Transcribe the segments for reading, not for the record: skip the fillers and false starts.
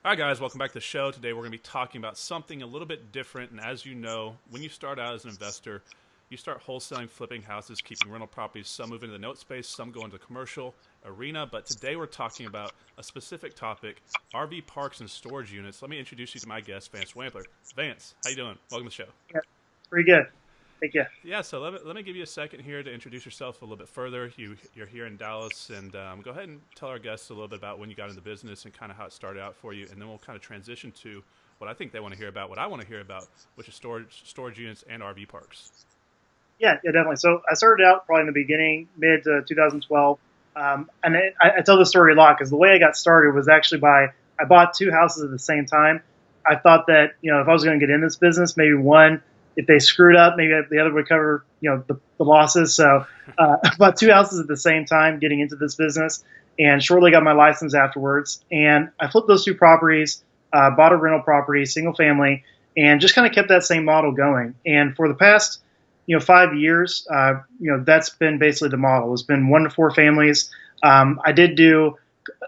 All right, guys, welcome back to the show. Today we're going to be talking about something a little bit different. And as you know, when you start out as an investor, you start wholesaling, flipping houses, keeping rental properties. Some move into the note space, some go into the commercial arena. But today we're talking about a specific topic, RV parks and storage units. Let me introduce you to my guest, Vance Wampler. Vance, how you doing? Welcome to the show. Yeah, pretty good. Thank you. Yeah, so let me give you a second here to introduce yourself a little bit further. You're here in Dallas, and go ahead and tell our guests a little bit about when you got into the business and kind of how it started out for you, and then we'll kind of transition to what I think they want to hear about, what I want to hear about, which is storage units and RV parks. Yeah, definitely. So I started out probably in the beginning, mid 2012, and I tell this story a lot because the way I got started was actually I bought two houses at the same time. I thought that if I was going to get in this business, maybe one, if they screwed up, maybe the other would cover the losses. So I bought two houses at the same time getting into this business, and shortly got my license afterwards. And I flipped those two properties, bought a rental property, single family, and just kind of kept that same model going. And for the past 5 years, that's been basically the model. It's been 1 to 4 families. I did do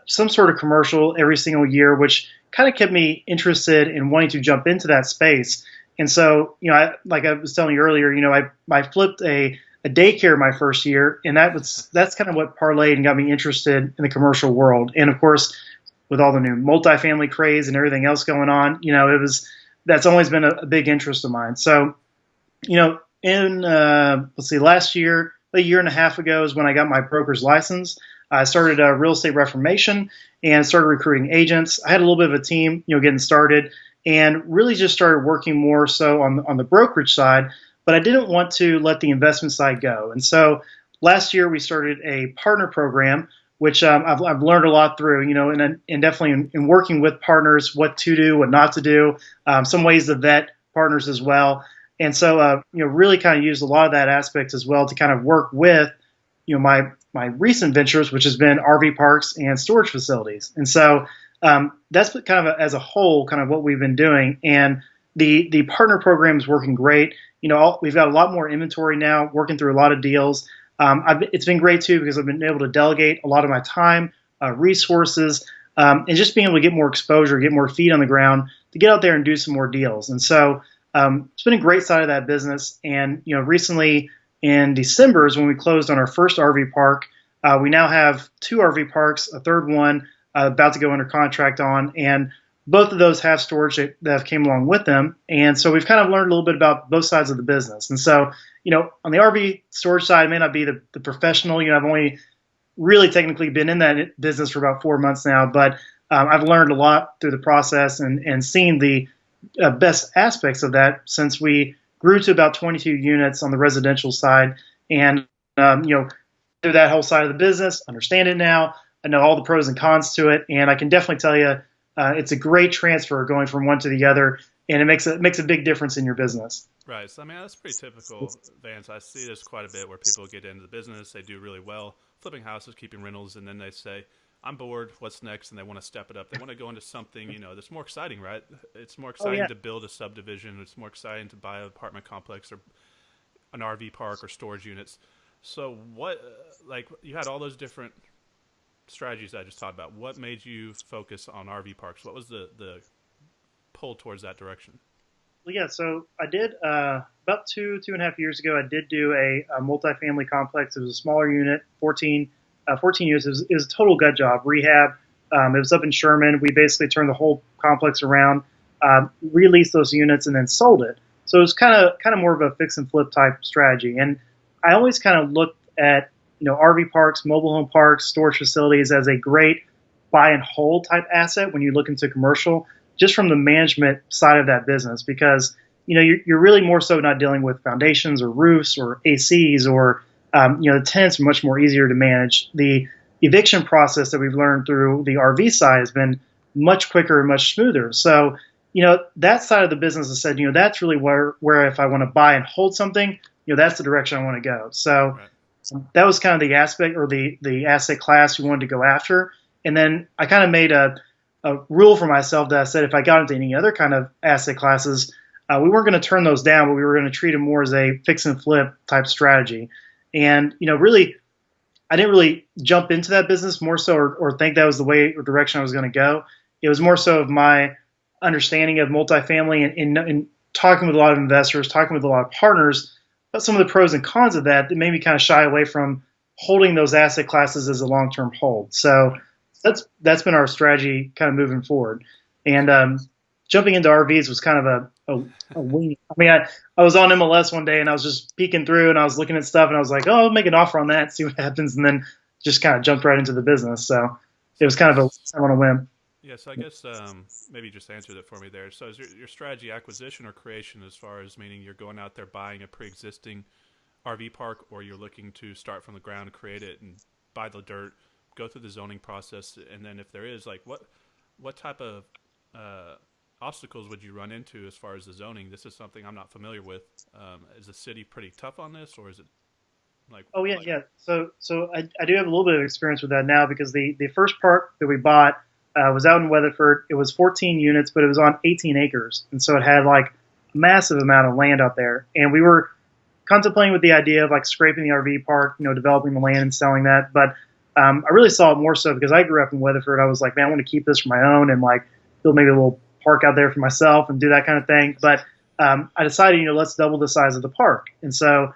some sort of commercial every single year, which kind of kept me interested in wanting to jump into that space. And so, like I was telling you earlier, I flipped a daycare my first year, and that's kind of what parlayed and got me interested in the commercial world. And of course, with all the new multifamily craze and everything else going on, that's always been a big interest of mine. So, in last year, a year and a half ago is when I got my broker's license. I started a real estate reformation and started recruiting agents. I had a little bit of a team, getting started, and really just started working more so on the brokerage side, but I didn't want to let the investment side go. And so last year we started a partner program, which I've learned a lot through, and definitely in working with partners, what to do, what not to do, some ways to vet partners as well. And so, really kind of used a lot of that aspect as well to kind of work with, my recent ventures, which has been RV parks and storage facilities. And so that's kind of as a whole, kind of what we've been doing. And the partner program is working great. We've got a lot more inventory now, working through a lot of deals. It's been great too, because I've been able to delegate a lot of my time, resources, and just being able to get more exposure, get more feet on the ground to get out there and do some more deals. And so it's been a great side of that business. And, recently in December is when we closed on our first RV park. We now have 2 RV parks, a third one about to go under contract on, and both of those have storage that have came along with them. And so we've kind of learned a little bit about both sides of the business. And so, on the RV storage side, I may not be the professional. I've only really technically been in that business for about 4 months now, but I've learned a lot through the process and seen the best aspects of that since we grew to about 22 units on the residential side. And, through that whole side of the business, understand it now. I know all the pros and cons to it, and I can definitely tell you it's a great transfer going from one to the other, and it makes a big difference in your business. Right. So, that's pretty typical, Vance. I see this quite a bit where people get into the business, they do really well, flipping houses, keeping rentals, and then they say, I'm bored, what's next? And they want to step it up. They want to go into something, that's more exciting, right? It's more exciting to build a subdivision. It's more exciting to buy an apartment complex or an RV park or storage units. So what, you had all those different strategies I just talked about. What made you focus on RV parks? What was the pull towards that direction? Well, yeah, so I did about 2.5 years ago. I did do a multifamily complex. It was a smaller unit, 14 units. It was a total gut job, rehab. It was up in Sherman. We basically turned the whole complex around, released those units, and then sold it. So it was kind of more of a fix and flip type strategy. And I always kind of looked at RV parks, mobile home parks, storage facilities as a great buy and hold type asset when you look into commercial, just from the management side of that business, because you're really more so not dealing with foundations or roofs or ACs or the tenants are much more easier to manage. The eviction process that we've learned through the RV side has been much quicker and much smoother. So that side of the business has said that's really where if I want to buy and hold something, that's the direction I want to go. So that was kind of the aspect or the asset class we wanted to go after. And then I kind of made a rule for myself that I said if I got into any other kind of asset classes, we weren't going to turn those down, but we were going to treat them more as a fix and flip type strategy. And, really, I didn't really jump into that business more so or think that was the way or direction I was going to go. it was more so of my understanding of multifamily and talking with a lot of investors, talking with a lot of partners about some of the pros and cons of that made me kind of shy away from holding those asset classes as a long-term hold. So that's been our strategy kind of moving forward. And jumping into RVs was kind of a weenie. I mean, I was on MLS one day and I was just peeking through and I was looking at stuff and I was like, oh, I'll make an offer on that, see what happens, and then just kind of jumped right into the business. So it So I was kind of guess on a whim. yeah. So I guess maybe you just answered it for me there. So is your strategy acquisition or creation, as far as meaning you're going out there buying a pre-existing RV park, or you're looking to start from the ground, create it, and buy the dirt, go through the zoning process, and then if there is, like, what type of uh, obstacles would you run into as far as the zoning? This is something I'm not familiar with. Is the city pretty tough on this, or is it like Oh yeah, yeah. So I do have a little bit of experience with that now because the first park that we bought was out in Weatherford. It was 14 units, but it was on 18 acres, and so it had like a massive amount of land out there. And we were contemplating with the idea of like scraping the RV park, developing the land and selling that. But I really saw it more so because I grew up in Weatherford. I was like, man, I want to keep this for my own and like build maybe a little park out there for myself and do that kind of thing. But I decided, let's double the size of the park. And so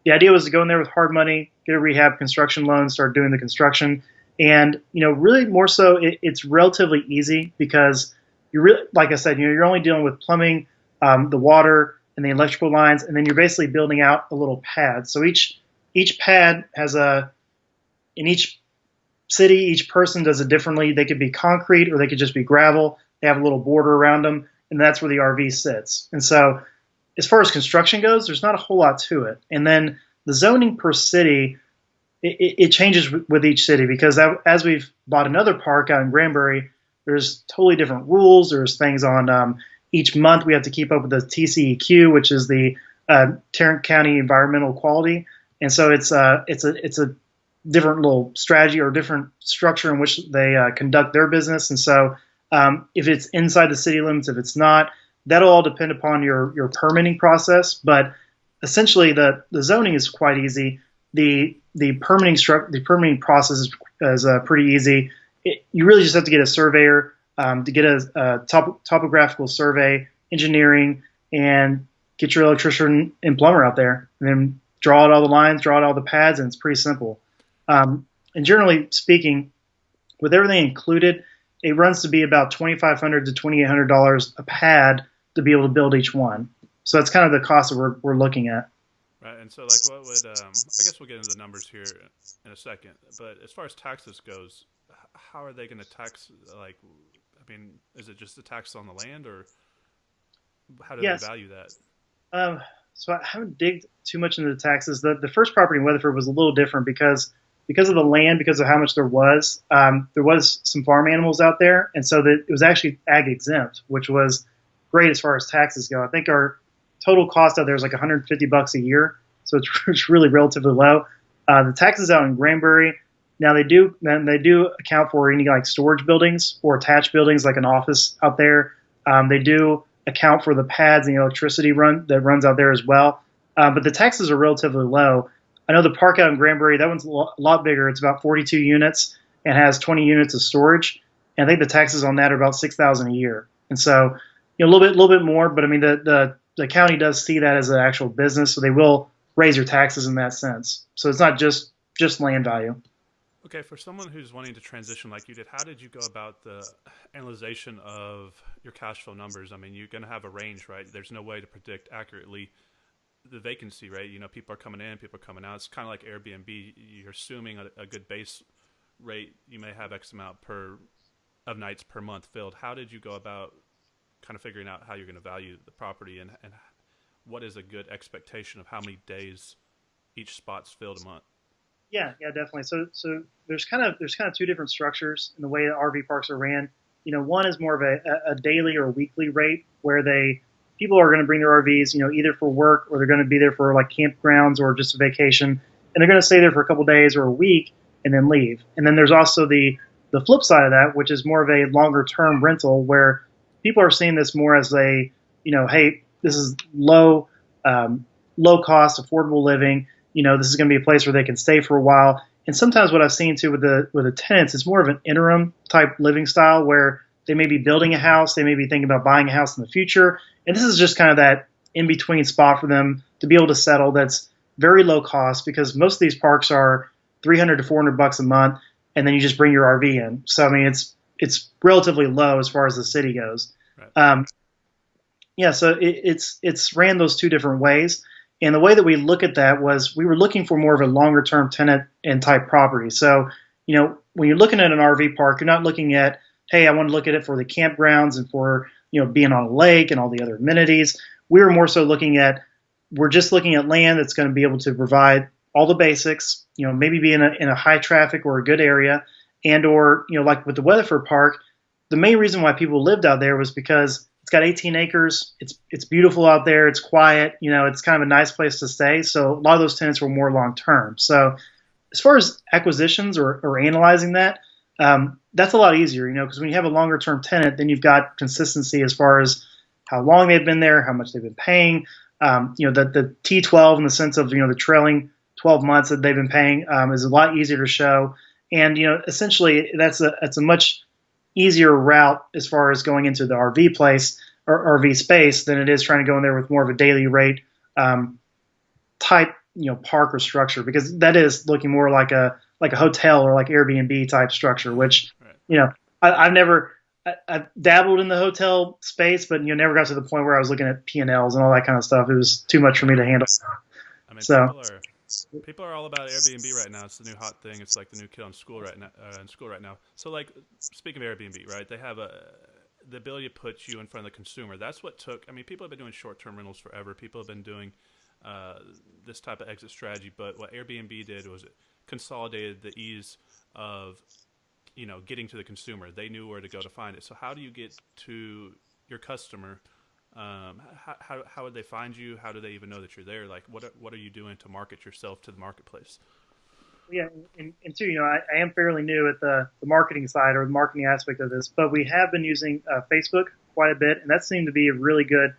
the idea was to go in there with hard money, get a rehab construction loan, start doing the construction. And, really more so it's relatively easy because you're really, like I said, you're only dealing with plumbing, the water and the electrical lines, and then you're basically building out a little pad. So each pad has in each city, each person does it differently. They could be concrete or they could just be gravel. They have a little border around them, and that's where the RV sits. And so as far as construction goes, there's not a whole lot to it. And then the zoning per city, it changes with each city because as we've bought another park out in Granbury, there's totally different rules. There's things on each month we have to keep up with the TCEQ, which is the Tarrant County Environmental Quality, and so it's a different little strategy or different structure in which they conduct their business. And so if it's inside the city limits, if it's not, that'll all depend upon your permitting process. But essentially, the zoning is quite easy. The permitting process is pretty easy. You really just have to get a surveyor to get a topographical survey, engineering, and get your electrician and plumber out there, and then draw out all the lines, draw out all the pads, and it's pretty simple. And generally speaking, with everything included, it runs to be about $2,500 to $2,800 a pad to be able to build each one. So that's kind of the cost that we're looking at. right? And so like what would I guess we'll get into the numbers here in a second. But as far as taxes goes, how are they going to tax? Like, I mean, is it just the tax on the land, or how do they Yes. value that? So I haven't digged too much into the taxes. The first property in Weatherford was a little different because of the land, because of how much there was some farm animals out there, and so that it was actually ag exempt, which was great as far as taxes go. I think our total cost out there is like $150 a year, so it's really relatively low. The taxes out in Granbury, now they do account for any like storage buildings or attached buildings like an office out there. They do account for the pads and the electricity that runs out there as well. But the taxes are relatively low. I know the park out in Granbury, that one's a lot bigger. It's about 42 units and has 20 units of storage. And I think the taxes on that are about $6,000 a year. And so, a little bit more, but I mean, the county does see that as an actual business, so they will raise your taxes in that sense. So it's not just land value. Okay, for someone who's wanting to transition like you did, how did you go about the analyzation of your cash flow numbers? I mean, you're going to have a range, right? There's no way to predict accurately the vacancy rate. People are coming in, people are coming out. It's kind of like Airbnb. You're assuming a good base rate. You may have X amount of nights per month filled. How did you go about kind of figuring out how you're going to value the property, and what is a good expectation of how many days each spot's filled a month? Yeah, definitely. So there's kind of two different structures in the way that RV parks are ran. One is more of a daily or weekly rate where people are going to bring their RVs, either for work or they're going to be there for like campgrounds or just a vacation, and they're going to stay there for a couple days or a week and then leave. And then there's also the flip side of that, which is more of a longer term rental where people are seeing this more as hey, this is low cost, affordable living. This is going to be a place where they can stay for a while. And sometimes what I've seen too with the tenants is more of an interim type living style where They may be building a house. They may be thinking about buying a house in the future. And this is just kind of that in between spot for them to be able to settle. That's very low cost because most of these parks are 300 to 400 bucks a month, and then you just bring your RV in. So I mean, it's relatively low as far as the city goes. Right. Yeah, so it's ran those two different ways. And the way that we look at that was we were looking for more of a longer term tenant and type property. So, when you're looking at an RV park, you're not looking at, hey, I want to look at it for the campgrounds and for, being on a lake and all the other amenities. We were more so we're just looking at land that's going to be able to provide all the basics, maybe be in a high traffic or a good area, and or, like with the Weatherford Park, the main reason why people lived out there was because it's got 18 acres. It's beautiful out there. It's quiet. It's kind of a nice place to stay. So a lot of those tenants were more long term. So as far as acquisitions or analyzing that, that's a lot easier, because when you have a longer term tenant, then you've got consistency as far as how long they've been there, how much they've been paying. The T12 in the sense of, the trailing 12 months that they've been paying is a lot easier to show. And, essentially that's a much easier route as far as going into the RV place or RV space than it is trying to go in there with more of a daily rate type, park or structure, because that is looking more like a hotel or like Airbnb type structure, which, Right. I've dabbled in the hotel space, but never got to the point where I was looking at P&Ls and all that kind of stuff. It was too much for me to handle. I mean, So people are all about Airbnb right now. It's the new hot thing. It's like the new kid on school right now. So, like, speaking of Airbnb, right? They have the ability to put you in front of the consumer. That's what took. I mean, people have been doing short-term rentals forever. People have been doing this type of exit strategy. But what Airbnb did was it consolidated the ease of getting to the consumer. They knew where to go to find it. So, how do you get to your customer? How would they find you? How do they even know that you're there? Like, what are you doing to market yourself to the marketplace? yeah, and two, I am fairly new at the marketing side or the marketing aspect of this, but we have been using Facebook quite a bit, and that seemed to be a really good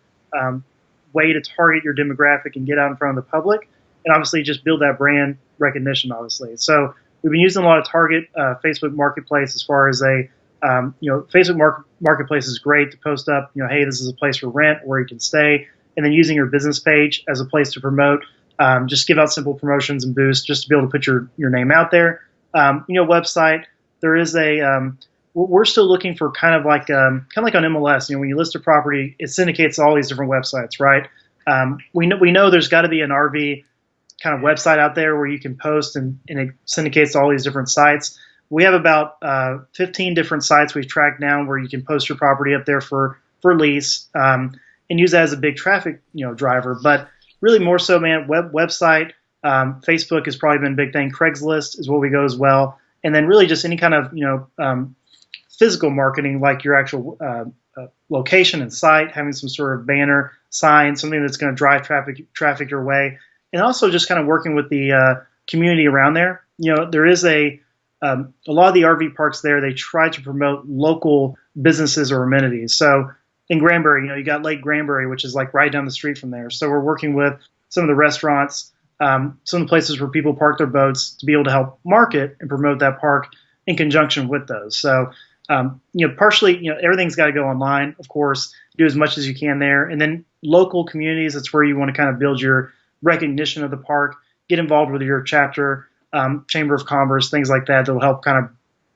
way to target your demographic and get out in front of the public, and obviously just build that brand recognition. Obviously, so we've been using a lot of target Facebook Marketplace as far as Facebook Marketplace is great to post up, hey, this is a place for rent where you can stay, and then using your business page as a place to promote. Just give out simple promotions and boosts just to be able to put your name out there. Website, there is we're still looking for kind of like on MLS. When you list a property, it syndicates all these different websites, right? We know there's got to be an RV kind of website out there where you can post and it syndicates all these different sites. We have about 15 different sites we've tracked down where you can post your property up there for lease and use that as a big traffic driver. But really more so, man, website, Facebook has probably been a big thing. Craigslist is where we go as well. And then really just any kind of, physical marketing, like your actual location and site, having some sort of banner, sign, something that's going to drive traffic your way. And also just kind of working with the community around there. There is a lot of the RV parks there, they try to promote local businesses or amenities. So in Granbury, you got Lake Granbury, which is like right down the street from there. So we're working with some of the restaurants, some of the places where people park their boats to be able to help market and promote that park in conjunction with those. So, partially, everything's got to go online, of course, do as much as you can there. And then local communities, that's where you want to kind of build your recognition of the park, get involved with your chapter, Chamber of Commerce, things like that will help kind of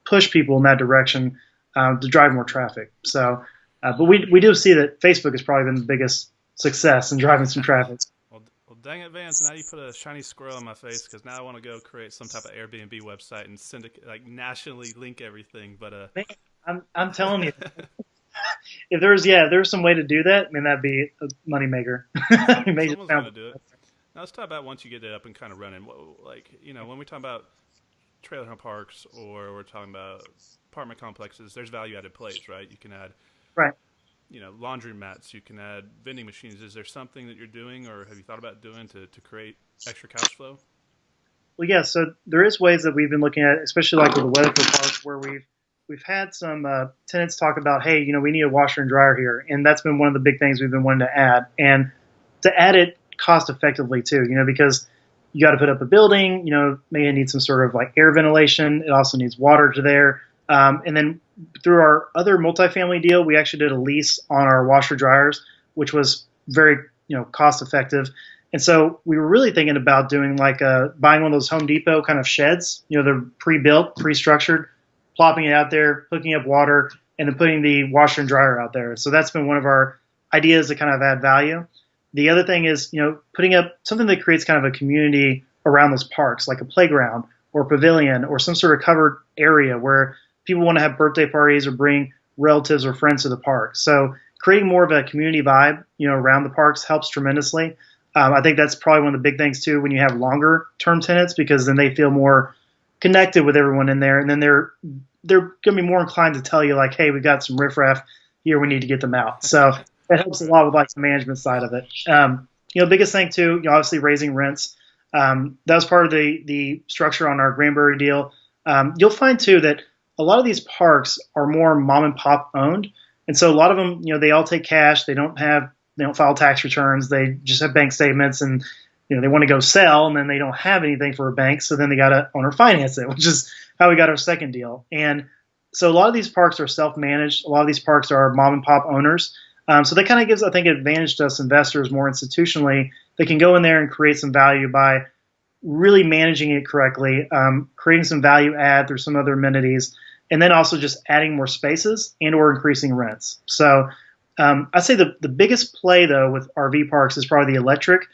push people in that direction to drive more traffic. So, but we do see that Facebook has probably been the biggest success in driving some traffic. Well, dang it, Vance! Now you put a shiny squirrel in my face because now I want to go create some type of Airbnb website and syndicate, like nationally link everything. But Man, I'm telling you, if there's some way to do that, I mean that'd be a moneymaker. someone's going to do it. Now let's talk about once you get it up and kind of running. Like when we talk about trailer home parks or we're talking about apartment complexes, there's value-added plays, right? You can add, right. Laundry mats. You can add vending machines. Is there something that you're doing, or have you thought about doing to create extra cash flow? Well, yeah. So there is ways that we've been looking at, especially like with the Weatherford Park, where we've had some tenants talk about, hey, we need a washer and dryer here, and that's been one of the big things we've been wanting to add, and to add it cost effectively too, because you got to put up a building, may need some sort of like air ventilation. It also needs water to there. And then through our other multifamily deal, we actually did a lease on our washer dryers, which was very cost effective. And so we were really thinking about doing like buying one of those Home Depot kind of sheds. They're pre-built, pre-structured, plopping it out there, hooking up water, and then putting the washer and dryer out there. So that's been one of our ideas to kind of add value. The other thing is, putting up something that creates kind of a community around those parks, like a playground or a pavilion or some sort of covered area where people want to have birthday parties or bring relatives or friends to the park. So creating more of a community vibe, around the parks helps tremendously. I think that's probably one of the big things too when you have longer term tenants, because then they feel more connected with everyone in there, and then they're going to be more inclined to tell you like, hey, we got some riffraff here, we need to get them out. So that helps a lot with like the management side of it. Biggest thing too, obviously raising rents. That was part of the structure on our Granbury deal. You'll find too that a lot of these parks are more mom and pop owned, and so a lot of them, they all take cash. They don't file tax returns. They just have bank statements, and they want to go sell, and then they don't have anything for a bank, so then they got to owner finance it, which is how we got our second deal. And so a lot of these parks are self-managed. A lot of these parks are mom and pop owners. So that kind of gives, I think, an advantage to us investors more institutionally. They can go in there and create some value by really managing it correctly, creating some value add through some other amenities, and then also just adding more spaces and or increasing rents. So I'd say the biggest play, though, with RV parks is probably the electric,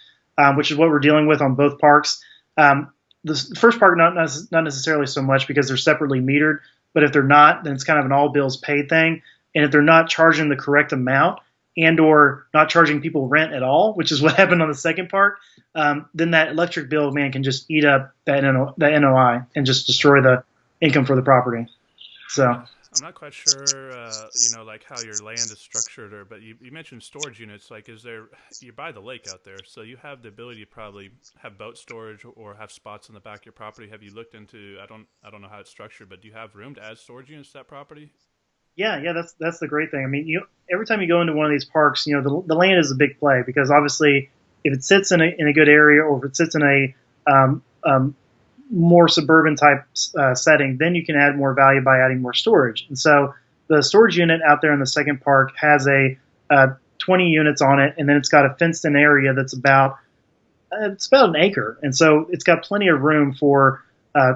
which is what we're dealing with on both parks. The first park, not necessarily so much because they're separately metered, but if they're not, then it's kind of an all bills paid thing. And if they're not charging the correct amount and or not charging people rent at all, which is what happened on the second park, then that electric bill, man, can just eat up that NOI and just destroy the income for the property. So I'm not quite sure, like how your land is structured, but you mentioned storage units. Like, you're by the lake out there, so you have the ability to probably have boat storage or have spots in the back of your property. Have you looked into? I don't know how it's structured, but do you have room to add storage units to that property? Yeah, that's the great thing. I mean, every time you go into one of these parks, the land is a big play because obviously, if it sits in a good area or if it sits in a more suburban type setting, then you can add more value by adding more storage. And so the storage unit out there in the second park has 20 units on it, and then it's got a fenced in area that's about an acre. And so it's got plenty of room for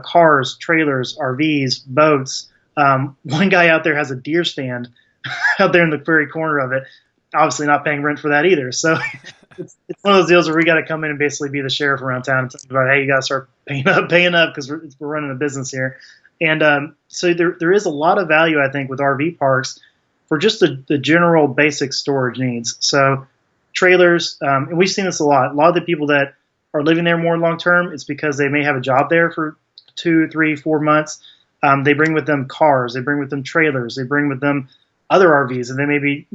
cars, trailers, RVs, boats. One guy out there has a deer stand out there in the very corner of it, obviously not paying rent for that either. So it's one of those deals where we got to come in and basically be the sheriff around town and talk about, hey, you got to start paying up because we're running a business here. And so there is a lot of value, I think, with RV parks for just the general basic storage needs. So trailers, and we've seen this a lot. A lot of the people that are living there more long term, it's because they may have a job there for 2, 3, 4 months. They bring with them cars, they bring with them trailers, they bring with them other RVs that they may be,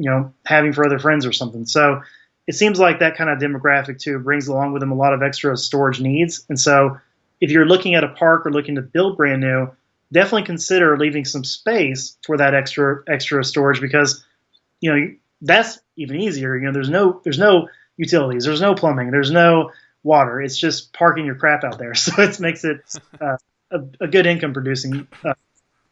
having for other friends or something. So it seems like that kind of demographic too brings along with them a lot of extra storage needs. And so if you're looking at a park or looking to build brand new, definitely consider leaving some space for that extra storage because, that's even easier. There's no utilities, there's no plumbing, there's no water. It's just parking your crap out there. So it makes it a good income producing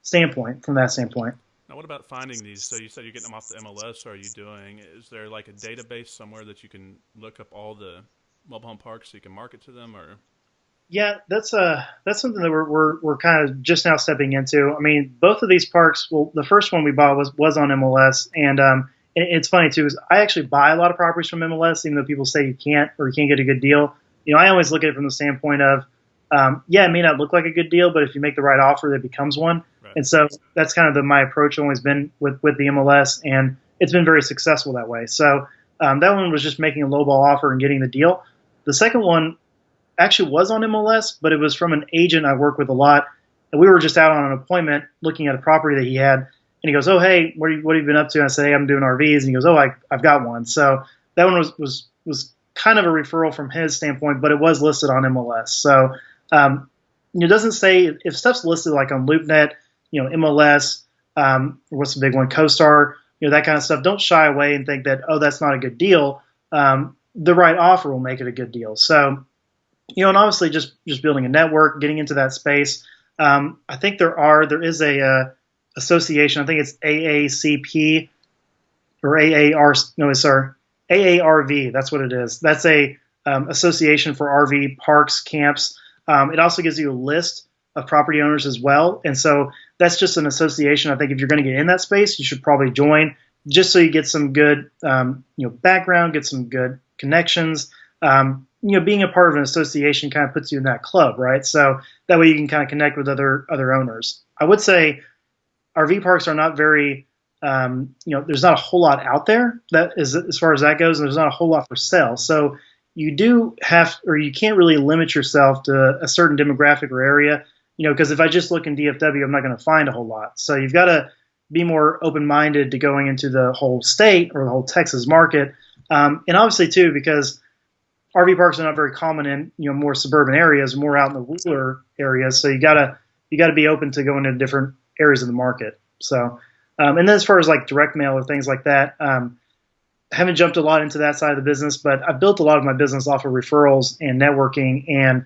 standpoint from that standpoint. Now, what about finding these? So you said you're getting them off the MLS. Are you doing? Is there like a database somewhere that you can look up all the mobile home parks so you can market to them, or? Yeah, that's something that we're kind of just now stepping into. I mean, both of these parks. Well, the first one we bought was on MLS, and it's funny too. Is I actually buy a lot of properties from MLS, even though people say you can't or you can't get a good deal. I always look at it from the standpoint of, it may not look like a good deal, but if you make the right offer, it becomes one. Right. And so that's kind of my approach always been with the MLS, and it's been very successful that way. So that one was just making a lowball offer and getting the deal. The second one actually was on MLS, but it was from an agent I work with a lot. And we were just out on an appointment looking at a property that he had. And he goes, oh, hey, what have you been up to? And I said, hey, I'm doing RVs. And he goes, oh, I've got one. So that one was kind of a referral from his standpoint, but it was listed on MLS. So it doesn't say if stuff's listed like on LoopNet, MLS, what's the big one, CoStar, that kind of stuff. Don't shy away and think that, oh, that's not a good deal. The right offer will make it a good deal. So, and obviously just building a network, getting into that space. I think there is a association. I think it's AACP or AAR. No, sorry, AARV. That's what it is. That's a association for RV parks, camps. It also gives you a list of property owners as well, and so that's just an association. I think if you're going to get in that space, you should probably join, just so you get some good, background, get some good connections. Being a part of an association kind of puts you in that club, right? So that way you can kind of connect with other owners. I would say RV parks are not very, there's not a whole lot out there that is as far as that goes, and there's not a whole lot for sale. So you do have, or you can't really limit yourself to a certain demographic or area, because if I just look in DFW, I'm not going to find a whole lot. So you've got to be more open-minded to going into the whole state or the whole Texas market, and obviously too, because RV parks are not very common in more suburban areas, more out in the rural areas. So you gotta be open to going into different areas of the market. So, and then as far as like direct mail or things like that, haven't jumped a lot into that side of the business, but I've built a lot of my business off of referrals and networking and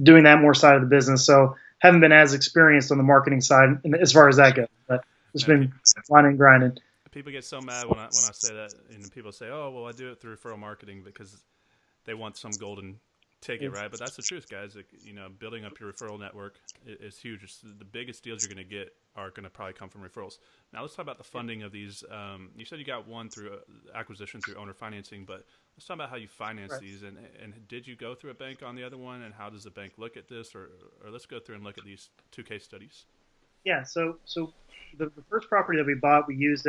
doing that more side of the business. So haven't been as experienced on the marketing side as far as that goes, but it's been fun and grinding. People get so mad when I say that, and people say, "Oh, well, I do it through referral marketing because they want some golden ticket," right? But that's the truth, guys. Building up your referral network is huge. The biggest deals you're going to get are going to probably come from referrals. Now let's talk about the funding of these. You said you got one through acquisition through owner financing, but let's talk about how you finance these. And did you go through a bank on the other one? And how does the bank look at this? Or let's go through and look at these two case studies. Yeah. So the first property that we bought, we used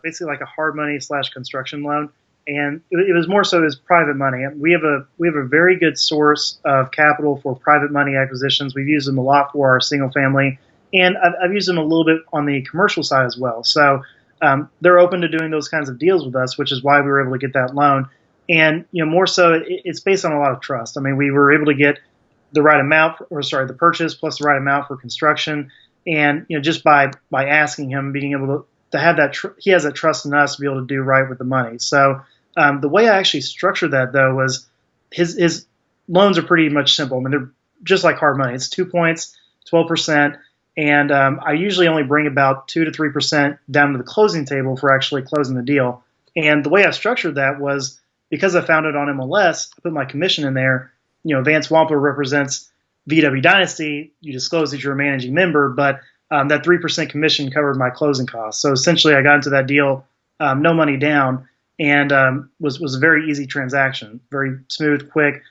basically like a hard money / construction loan. And it was more so as private money. We have a very good source of capital for private money acquisitions. We've used them a lot for our single family, and I've used them a little bit on the commercial side as well. So they're open to doing those kinds of deals with us, which is why we were able to get that loan. And more so, it's based on a lot of trust. I mean, we were able to get the right amount, the purchase plus the right amount for construction, and just by asking him, being able to have that, he has that trust in us to be able to do right with the money. So the way I actually structured that, though, was his loans are pretty much simple. I mean, they're just like hard money. It's 2 points, 12%, and I usually only bring about 2 to 3% down to the closing table for actually closing the deal. And the way I structured that was because I found it on MLS, I put my commission in there. Vance Wampler represents VW Dynasty. You disclose that you're a managing member, but that 3% commission covered my closing costs. So essentially, I got into that deal, no money down, and was a very easy transaction, very smooth, quick.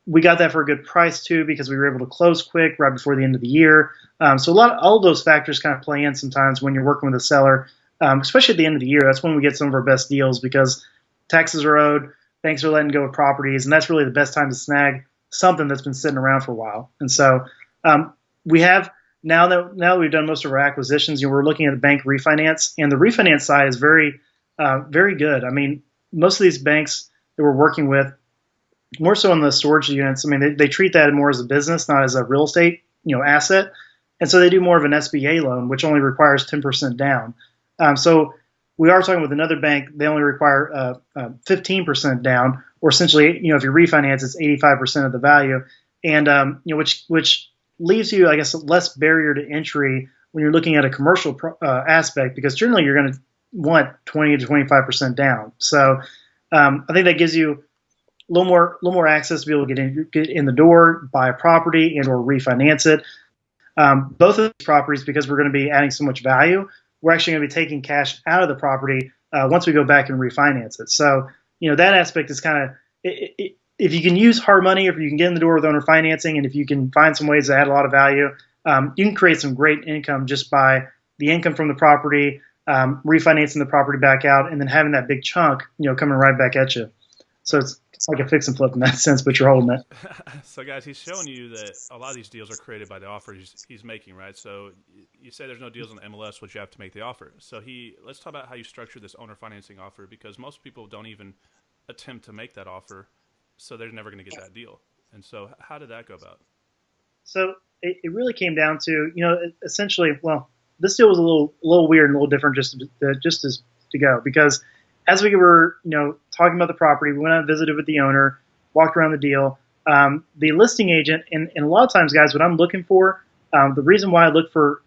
We got that for a good price too because we were able to close quick right before the end of the year. So all of those factors kind of play in sometimes when you're working with a seller, especially at the end of the year. That's when we get some of our best deals because taxes are owed, banks are letting go of properties, and that's really the best time to snag something that's been sitting around for a while. And so we have. Now that we've done most of our acquisitions, we're looking at the bank refinance, and the refinance side is very, very good. I mean, most of these banks that we're working with, more so on the storage units, I mean, they treat that more as a business, not as a real estate, asset, and so they do more of an SBA loan, which only requires 10% down. So we are talking with another bank; they only require 15% down, or essentially, if you refinance, it's 85% of the value, and which leaves you, I guess, less barrier to entry when you're looking at a commercial aspect, because generally you're going to want 20 to 25% down. So I think that gives you a little more access to be able to get in the door, buy a property, and or refinance it. Both of these properties, because we're going to be adding so much value, we're actually going to be taking cash out of the property once we go back and refinance it. So that aspect is kind of if you can use hard money, if you can get in the door with owner financing, and if you can find some ways to add a lot of value, you can create some great income just by the income from the property, refinancing the property back out, and then having that big chunk, coming right back at you. So it's like a fix and flip in that sense, but you're holding it. So, guys, he's showing you that a lot of these deals are created by the offer he's making, right? So you say there's no deals on MLS, which you have to make the offer. So let's talk about how you structure this owner financing offer, because most people don't even attempt to make that offer. So they're never going to get that deal. And so how did that go about? So it really came down to, essentially, well, this deal was a little weird and a little different just as to go, because as we were, talking about the property, we went out and visited with the owner, walked around the deal. The listing agent, and a lot of times, guys, what I'm looking for, the reason why I look for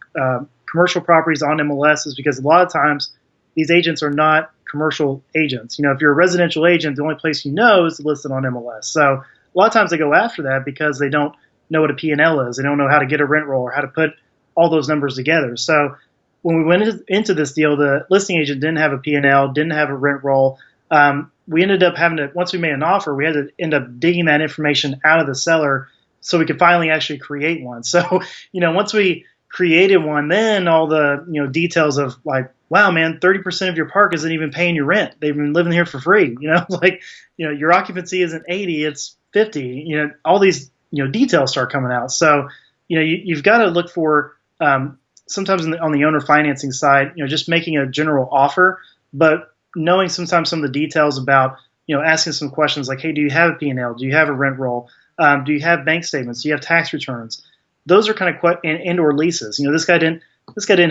commercial properties on MLS is because a lot of times these agents are not commercial agents. If you're a residential agent, the only place you know is listed on MLS. So a lot of times they go after that because they don't know what a P&L is. They don't know how to get a rent roll or how to put all those numbers together. So when we went into this deal, the listing agent didn't have a P&L, didn't have a rent roll. We ended up having to, once we made an offer, we had to end up digging that information out of the seller so we could finally actually create one. So, once we created one, then all the, details of like, wow, man, 30% of your park isn't even paying your rent. They've been living here for free. Your occupancy isn't 80, it's 50. All these, details start coming out. So, you've got to look for, sometimes on the owner financing side, just making a general offer, but knowing sometimes some of the details about, asking some questions like, hey, do you have a P&L? Do you have a rent roll? Do you have bank statements? Do you have tax returns? Those are kind of and or leases. This guy didn't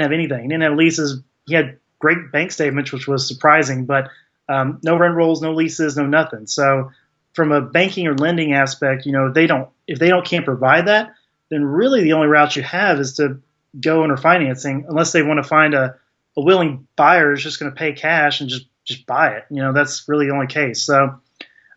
have anything. He didn't have leases. He had great bank statements, which was surprising, but no rent rolls, no leases, no nothing. So from a banking or lending aspect, if they can't provide that, then really the only route you have is to go owner financing, unless they want to find a willing buyer who's just going to pay cash and just buy it. That's really the only case. So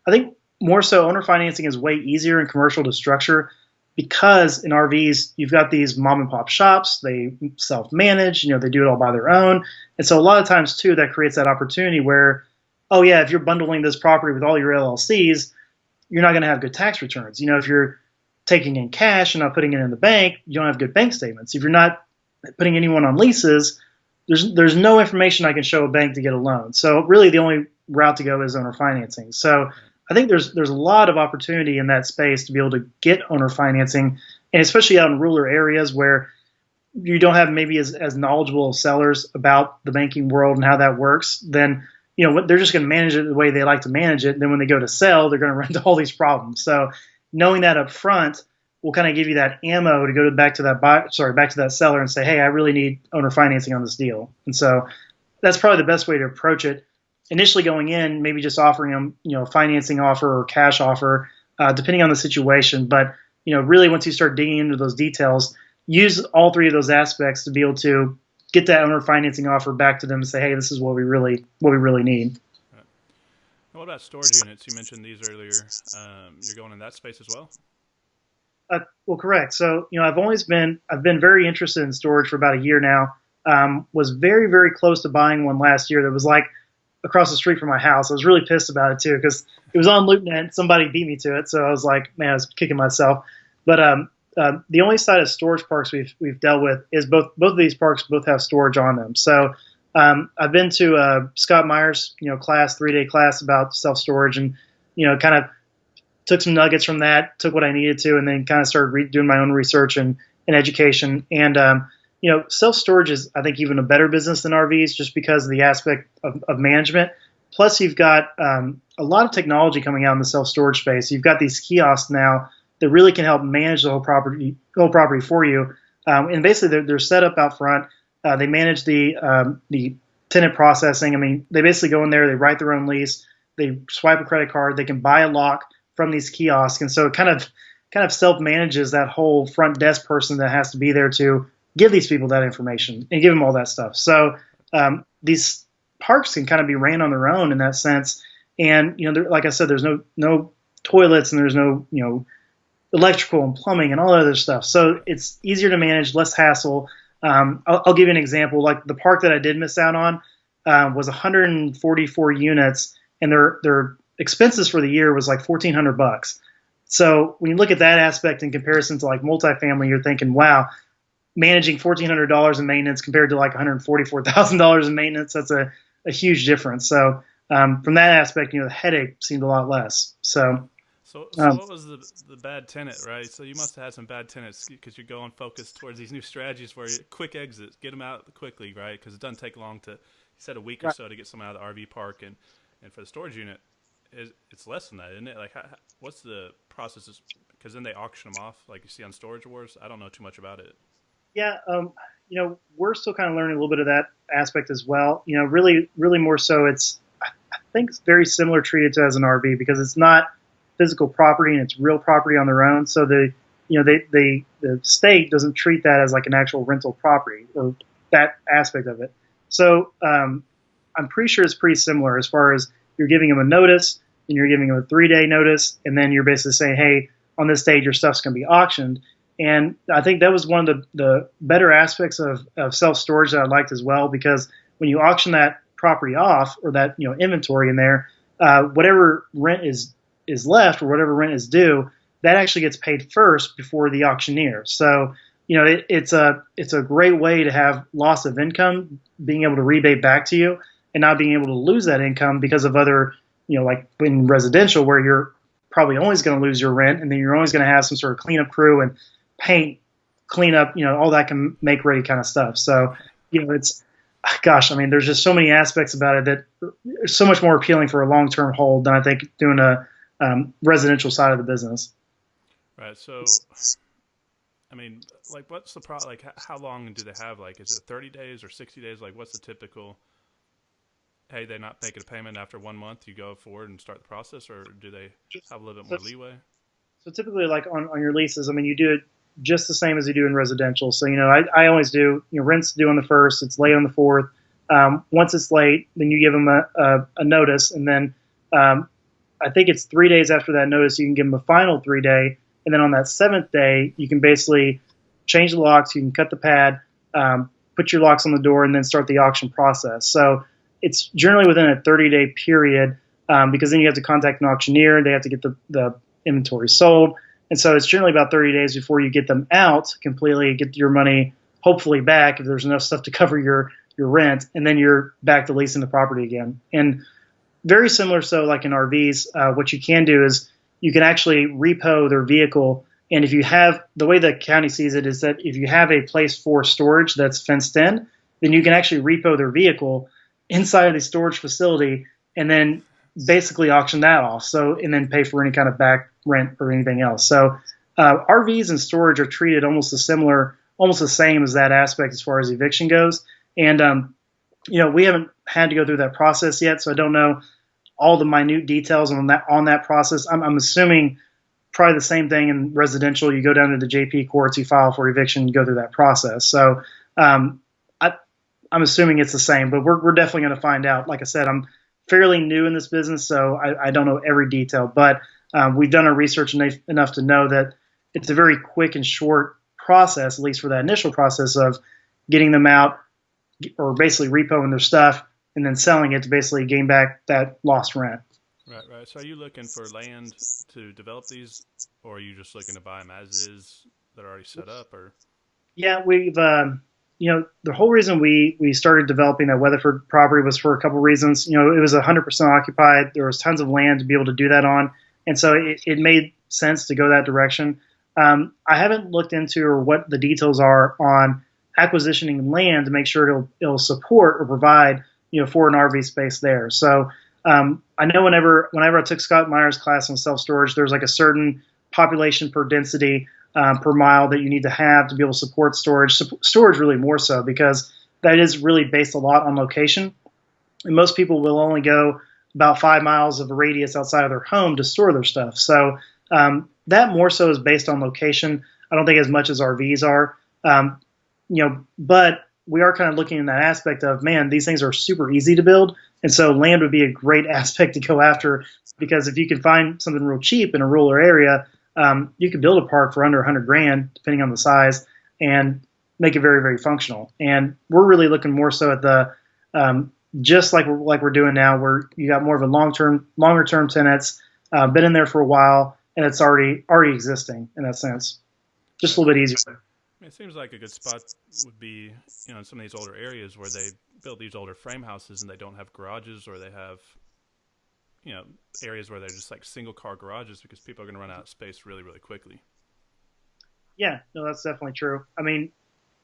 I think more so owner financing is way easier in commercial to structure because in RVs, you've got these mom and pop shops, they self-manage, they do it all by their own. And so a lot of times too, that creates that opportunity where, oh yeah, if you're bundling this property with all your LLCs, you're not going to have good tax returns. If you're taking in cash and not putting it in the bank, you don't have good bank statements. If you're not putting anyone on leases, there's no information I can show a bank to get a loan. So really the only route to go is owner financing. So I think there's a lot of opportunity in that space to be able to get owner financing, and especially out in rural areas where you don't have maybe as knowledgeable sellers about the banking world and how that works, then they're just going to manage it the way they like to manage it. And then when they go to sell, they're going to run into all these problems. So knowing that up front will kind of give you that ammo to go back to that seller and say, hey, I really need owner financing on this deal. And so that's probably the best way to approach it. Initially going in, maybe just offering them, a financing offer or cash offer, depending on the situation. But, really once you start digging into those details, use all three of those aspects to be able to get that owner financing offer back to them and say, hey, this is what we really need. Right. What about storage units? You mentioned these earlier. You're going in that space as well? Well, correct. So, I've been very interested in storage for about a year now. Was very, very close to buying one last year that was like across the street from my house. I was really pissed about it too because it was on LoopNet. Somebody beat me to it, so I was like, man, I was kicking myself. But the only side of storage parks we've dealt with is both of these parks both have storage on them. So I've been to Scott Meyer's 3-day class about self storage, and kind of took some nuggets from that, took what I needed to, and then kind of started doing my own research and education. And self-storage is, I think, even a better business than RVs just because of the aspect of management. Plus, you've got a lot of technology coming out in the self-storage space. You've got these kiosks now that really can help manage the whole property for you. And basically, they're set up out front. They manage the tenant processing. I mean, they basically go in there, they write their own lease, they swipe a credit card, they can buy a lock from these kiosks, and so it kind of self-manages that whole front desk person that has to be there to give these people that information and give them all that stuff. So these parks can kind of be ran on their own in that sense. And like I said, there's no toilets and there's no electrical and plumbing and all that other stuff. So it's easier to manage, less hassle. I'll give you an example. Like the park that I did miss out on was 144 units, and their expenses for the year was like $1,400. So when you look at that aspect in comparison to like multifamily, you're thinking, wow, managing $1,400 in maintenance compared to like $144,000 in maintenance, that's a huge difference. So from that aspect, the headache seemed a lot less. So what was the bad tenant, right? So you must have had some bad tenants because you're going focused towards these new strategies where quick exits, get them out quickly, right? Because it doesn't take long you said a week or so to get someone out of the RV park, and for the storage unit, it's less than that, isn't it? Like, what's the process? Because then they auction them off, like you see on Storage Wars. I don't know too much about it. Yeah, we're still kind of learning a little bit of that aspect as well. Really, really more so. I think it's very similar treated to as an RV because it's not physical property and it's real property on their own. So the state doesn't treat that as like an actual rental property or that aspect of it. So I'm pretty sure it's pretty similar as far as you're giving them a notice, and you're giving them a 3-day notice, and then you're basically saying, hey, on this date your stuff's going to be auctioned. And I think that was one of the better aspects of self storage that I liked as well, because when you auction that property off, or that inventory in there, whatever rent is left, or whatever rent is due, that actually gets paid first before the auctioneer. So it's a great way to have loss of income being able to rebate back to you, and not being able to lose that income because of other, like in residential, where you're probably always going to lose your rent, and then you're always going to have some sort of cleanup crew and paint, clean up, all that can make ready kind of stuff. So, it's, gosh, I mean, there's just so many aspects about it that are so much more appealing for a long-term hold than I think doing a residential side of the business. Right. So, I mean, like, what's the problem? Like, how long do they have? Like, is it 30 days or 60 days? Like, what's the typical? Hey, they're not making a payment after 1 month, you go forward and start the process, or do they have a little bit more leeway? So typically, like on your leases, I mean, you do it just the same as you do in residential. So, I always do, rent's due on the 1st, it's late on the 4th. Once it's late, then you give them a notice, and then I think it's 3 days after that notice, you can give them a final 3-day, and then on that 7th day, you can basically change the locks, you can cut the pad, put your locks on the door, and then start the auction process. So it's generally within a 30-day period, because then you have to contact an auctioneer, they have to get the inventory sold. And so it's generally about 30 days before you get them out completely, get your money hopefully back if there's enough stuff to cover your rent, and then you're back to leasing the property again. And very similar, so like in RVs, what you can do is you can actually repo their vehicle. And if you have, the way the county sees it is that if you have a place for storage that's fenced in, then you can actually repo their vehicle inside of the storage facility, and then basically auction that off. So, and then pay for any kind of back rent or anything else. So RVs and storage are treated almost almost the same as that aspect as far as eviction goes. And we haven't had to go through that process yet, so I don't know all the minute details on that process. I'm assuming probably the same thing in residential. You go down to the JP courts, you file for eviction, you go through that process. So I'm assuming it's the same, but we're definitely going to find out. Like I said, I'm fairly new in this business, so I don't know every detail, but we've done our research enough to know that it's a very quick and short process, at least for that initial process of getting them out, or basically repoing their stuff and then selling it to basically gain back that lost rent. Right. So are you looking for land to develop these, or are you just looking to buy them as is that are already set up? Or yeah, we've the whole reason we started developing that Weatherford property was for a couple reasons. It was 100% occupied. There was tons of land to be able to do that on, and so it made sense to go that direction. I haven't looked into or what the details are on acquisitioning land to make sure it'll support or provide for an RV space there. So I know whenever I took Scott Meyer's class on self storage, there's like a certain population per density per mile that you need to have to be able to support storage. Storage really more so, because that is really based a lot on location, and most people will only go about 5 miles of a radius outside of their home to store their stuff. So that more so is based on location. I don't think as much as RVs are. But we are kind of looking in that aspect of, man, these things are super easy to build. And so land would be a great aspect to go after, because if you can find something real cheap in a rural area, you could build a park for under $100,000, depending on the size, and make it very, very functional. And we're really looking more so at the, just like we're doing now, where you got more of a longer term tenants, been in there for a while, and it's already existing in that sense. Just a little bit easier. It seems like a good spot would be, in some of these older areas where they build these older frame houses and they don't have garages, or they have, areas where they're just like single car garages, because people are going to run out of space really, really quickly. Yeah, no, that's definitely true. I mean,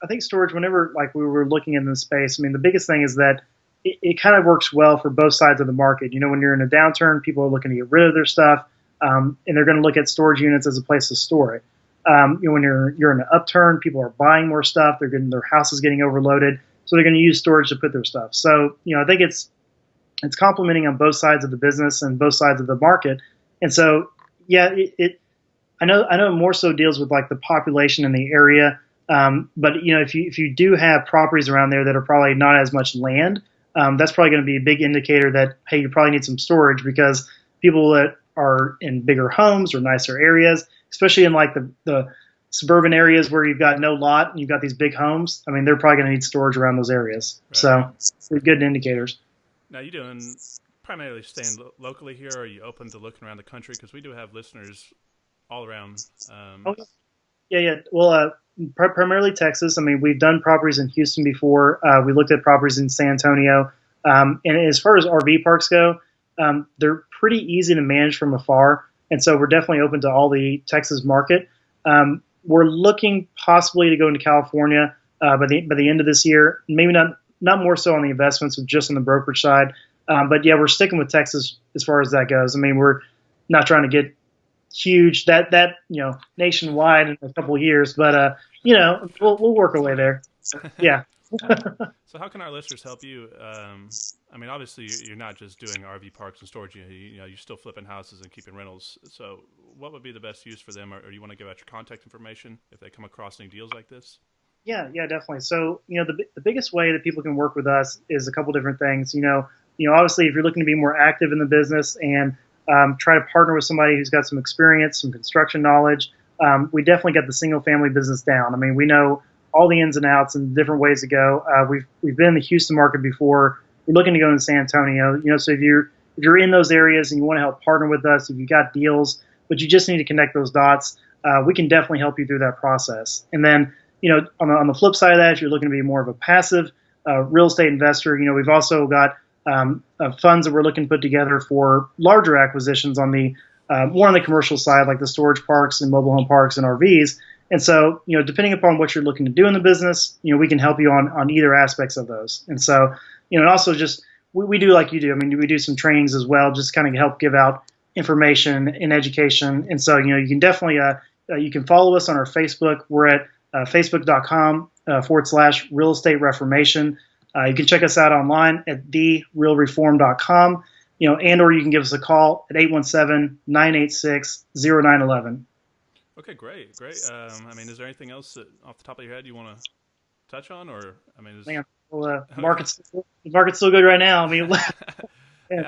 I think storage, whenever like we were looking in this space, I mean, the biggest thing is that it kind of works well for both sides of the market. When you're in a downturn, people are looking to get rid of their stuff, and they're going to look at storage units as a place to store it. When you're in an upturn, people are buying more stuff. Their house is getting overloaded, so they're going to use storage to put their stuff. So, I think it's complementing on both sides of the business and both sides of the market. And so, yeah, I know it more so deals with like the population in the area. But if you do have properties around there that are probably not as much land, that's probably going to be a big indicator that, hey, you probably need some storage, because people that are in bigger homes or nicer areas, especially in like the suburban areas where you've got no lot and you've got these big homes, I mean, they're probably going to need storage around those areas. Right, right. So they're good indicators. Now, you doing primarily staying locally here, or are you open to looking around the country? Because we do have listeners all around. Oh, yeah. Well, primarily Texas. I mean, we've done properties in Houston before. We looked at properties in San Antonio. And as far as RV parks go, they're pretty easy to manage from afar. And so we're definitely open to all the Texas market. We're looking possibly to go into California by the end of this year. Maybe not more so on the investments, but just on the brokerage side. But yeah, we're sticking with Texas as far as that goes. I mean, we're not trying to get huge that nationwide in a couple of years, but we'll work our way there. Yeah. So how can our listeners help you? I mean, obviously you're not just doing RV parks and storage. You're still flipping houses and keeping rentals. So what would be the best use for them, or you want to give out your contact information if they come across any deals like this? Yeah, definitely. So, the biggest way that people can work with us is a couple different things. Obviously, if you're looking to be more active in the business and try to partner with somebody who's got some experience, some construction knowledge, we definitely got the single family business down. I mean, we know all the ins and outs and different ways to go. We've been in the Houston market before. We're looking to go into San Antonio. So if you're in those areas and you want to help partner with us, if you got deals, but you just need to connect those dots, we can definitely help you through that process. And then, on the flip side of that, if you're looking to be more of a passive real estate investor, we've also got funds that we're looking to put together for larger acquisitions on the more on the commercial side, like the storage parks and mobile home parks and RVs. And so, depending upon what you're looking to do in the business, we can help you on either aspects of those. And so, and also just we do like you do. I mean, we do some trainings as well, just kind of help give out information and education. And so, you can definitely you can follow us on our Facebook. We're at facebook.com/real estate reformation. You can check us out online at therealreform.com, and or you can give us a call at 817-986-0911. Okay, great. I mean, is there anything else that, off the top of your head, you want to touch on, or I mean, market's still good right now. I mean, go there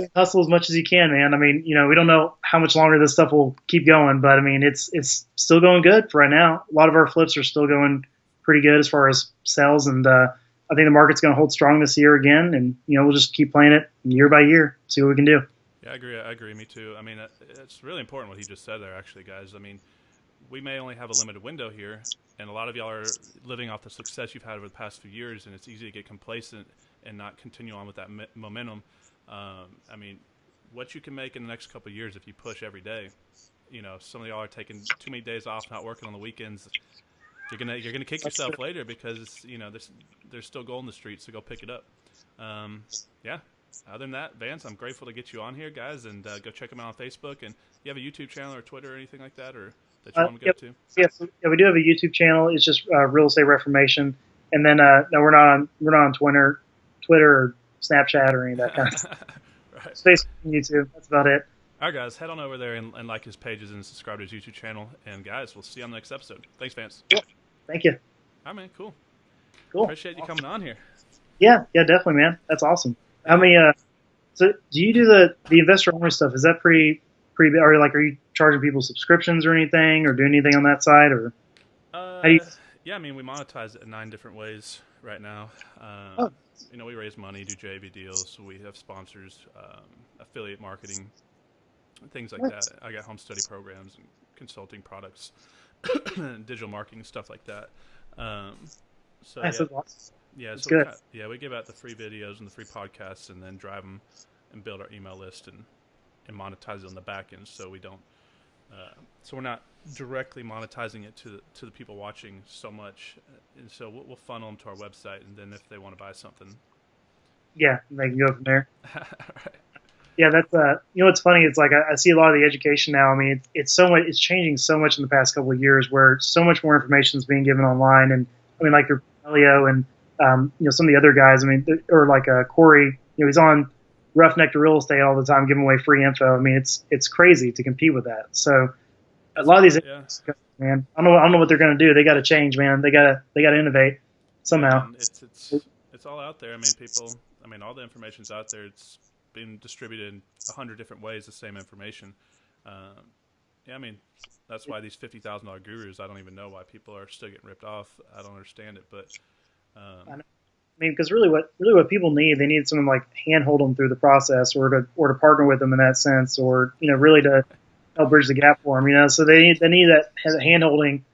and hustle as much as you can, man. I mean, we don't know how much longer this stuff will keep going, but I mean, it's still going good for right now. A lot of our flips are still going pretty good as far as sales, and I think the market's going to hold strong this year again, and we'll just keep playing it year by year, see what we can do. Yeah, I agree. Me too. I mean, it's really important what he just said there, actually, guys. I mean, we may only have a limited window here, and a lot of y'all are living off the success you've had over the past few years, and it's easy to get complacent and not continue on with that momentum. I mean, what you can make in the next couple of years if you push every day. Some of y'all are taking too many days off, not working on the weekends. You're gonna kick yourself later, because there's still gold in the streets, so go pick it up. Yeah. Other than that, Vance, I'm grateful to get you on here, guys, and go check them out on Facebook. And you have a YouTube channel or Twitter or anything like that, or that you want to go to? Yes, yeah, we do have a YouTube channel. It's just Real Estate Reformation, and then no, we're not on Twitter or Snapchat or any of that kind of stuff. Right. It's Facebook and YouTube. That's about it. All right, guys, head on over there and like his pages and subscribe to his YouTube channel. And guys, we'll see you on the next episode. Thanks, Vance. Yeah. Thank you. All right, man. Cool. Appreciate you coming on here. Yeah, definitely, man. That's awesome. How many? So do you do the investor only stuff? Is that pretty? Are you charging people subscriptions or anything, or doing anything on that side, or? Yeah, I mean, we monetize it in 9 different ways right now. We raise money, do JV deals. We have sponsors, affiliate marketing, things like that. I got home study programs and consulting products, digital marketing, stuff like that. We give out the free videos and the free podcasts, and then drive them and build our email list and monetize it on the back end. So we don't, so we're not directly monetizing it to the people watching so much, and so we'll funnel them to our website, and then if they want to buy something, yeah, they can go from there. Right. Yeah, that's what's funny. It's like I see a lot of the education now. I mean, it's changing so much in the past couple of years, where so much more information is being given online, and I mean, like your Elio and some of the other guys. I mean, or like Corey. He's on Roughneck to Real Estate all the time, giving away free info. I mean, it's crazy to compete with that. So, A It's lot of these, yeah. man, I don't know what they're going to do. They got to change, man. They got to innovate Yeah, somehow. man, it's all out there. I mean, people. I mean, all the information's out there. It's been distributed in 100 different ways. The same information. Um, yeah, I mean, that's why these $50,000 gurus. I don't even know why people are still getting ripped off. I don't understand it, but I um, mean, because really what people need, they need someone like handhold them through the process, or to partner with them in that sense, or really to help bridge the gap for them. So they need that hand holding,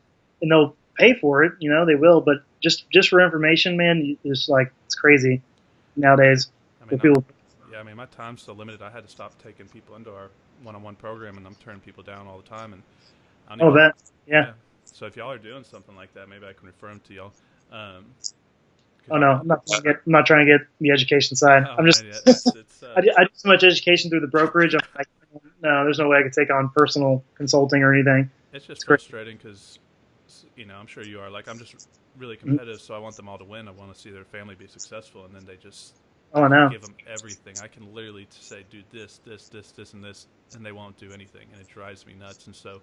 and they'll pay for it. They will, but just for information, man, it's like it's crazy nowadays. I mean, With people, yeah, I mean, my time's so limited. I had to stop taking people into our one-on-one program, and I'm turning people down all the time. And I don't oh, even, that, yeah. yeah. So if y'all are doing something like that, maybe I can refer them to y'all. Oh Because no, I'm not trying to get the education side. oh I'm just man, yeah, it's I do so much education through the brokerage. I'm like, no, there's no way I could take on personal consulting or anything. it's just It's great. frustrating because I'm sure you are. Like I'm just really competitive, so I want them all to win. I want to see their family be successful, and then they just Oh, I I can know. give them everything. I can literally say do this, this, this, this, and this, and they won't do anything, and it drives me nuts. And so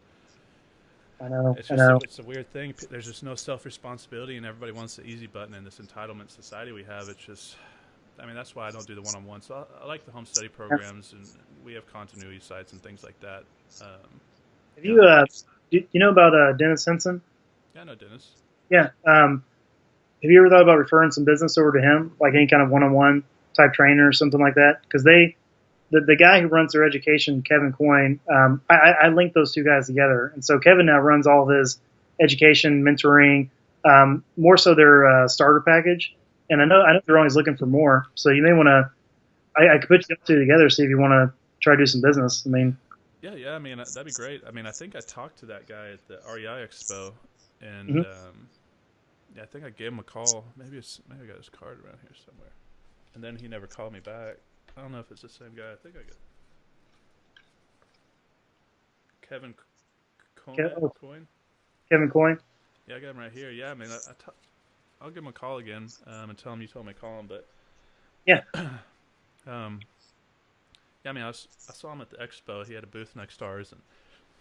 I know. it's I just know. it's a weird thing. There's just no self responsibility, and everybody wants the easy button in this entitlement society we have. It's just I mean, that's why I don't do the one-on-one. So I like the home study programs, and we have continuity sites and things like that. Um, Have yeah, you do you know about Dennis Henson? yeah, I know Dennis. Yeah. Have you ever thought about referring some business over to him, like any kind of one-on-one type trainer or something like that? Because the guy who runs their education, Kevin Coyne, I linked those two guys together, and so Kevin now runs all of his education, mentoring, more so their starter package. And I know they're always looking for more, so you may want to. I could put you two together, see if you want to try to do some business. I mean, Yeah, yeah. I mean, that'd be great. I mean, I think I talked to that guy at the REI Expo, and mhm. yeah, I think I gave him a call. Maybe I got his card around here somewhere. And then he never called me back. I don't know if it's the same guy. I think I got Kevin Oh, Coyne. Kevin Coyne. Yeah, I got him right here. Yeah, I mean, I'll give him a call again and tell him you told me to call him. But Yeah, um, yeah, I mean, I saw him at the expo. He had a booth next to ours,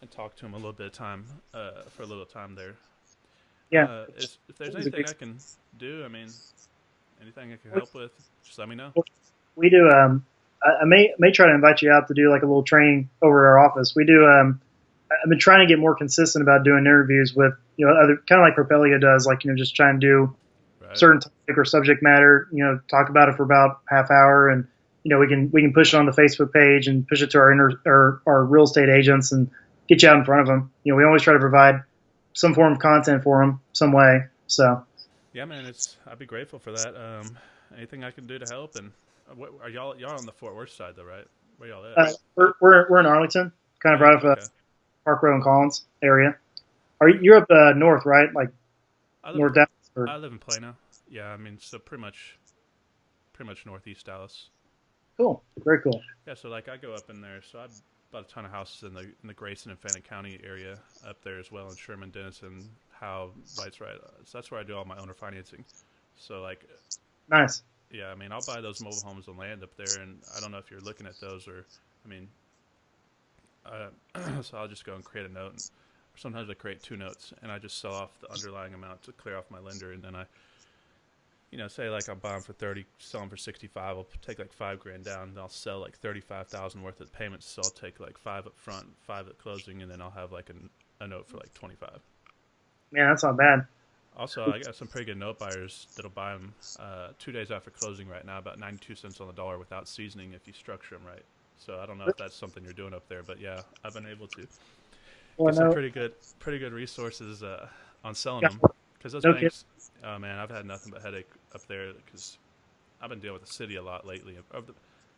and talked to him a little bit of time for a little time there. yeah. If there's He's a anything great. I can do, I mean, anything I can help with, just let me know. We do. I may try to invite you out to do like a little training over at our office. We do. I've been trying to get more consistent about doing interviews with other kind of like Propelia does, like just trying to do Right. certain topic or subject matter. Talk about it for about half hour, and we can push it on the Facebook page and push it to our real estate agents and get you out in front of them. We always try to provide some form of content for them, some way. So Yeah, man, I'd be grateful for that. Anything I can do to help, and what are y'all on the Fort Worth side though, right? Where y'all at? we're in Arlington, kind of Oh, right off okay. Park Road and Collins area. You're up north, right? Like I live north Dallas. Or, I live in Plano. Yeah, I mean, so pretty much northeast Dallas. cool, very cool. Yeah, so like I go up in there, so I bought a ton of houses in the Grayson and Fannin County area up there as well, in Sherman, Denison, Howe, Lights Right. So that's where I do all my owner financing. So like, Nice. yeah, I mean, I'll buy those mobile homes and land up there, and I don't know if you're looking at those or, I mean, so I'll just go and create a note. And sometimes I create two notes, and I just sell off the underlying amount to clear off my lender, and then I, say like I'll buy them for 30, sell them for 65. I'll take like $5,000 down, and I'll sell like 35,000 worth of payments. So I'll take like 5 up front, 5 at closing, and then I'll have like a note for like 25. Man, that's not bad. Also, I got some pretty good note buyers that'll buy them 2 days after closing right now, about 92 cents on the dollar without seasoning if you structure them right. So I don't know if that's something you're doing up there, but yeah, I've been able to Well, get some no, pretty good resources on selling yeah, them. Because those no kid. banks, oh man, I've had nothing but headache up there because I've been dealing with the city a lot lately.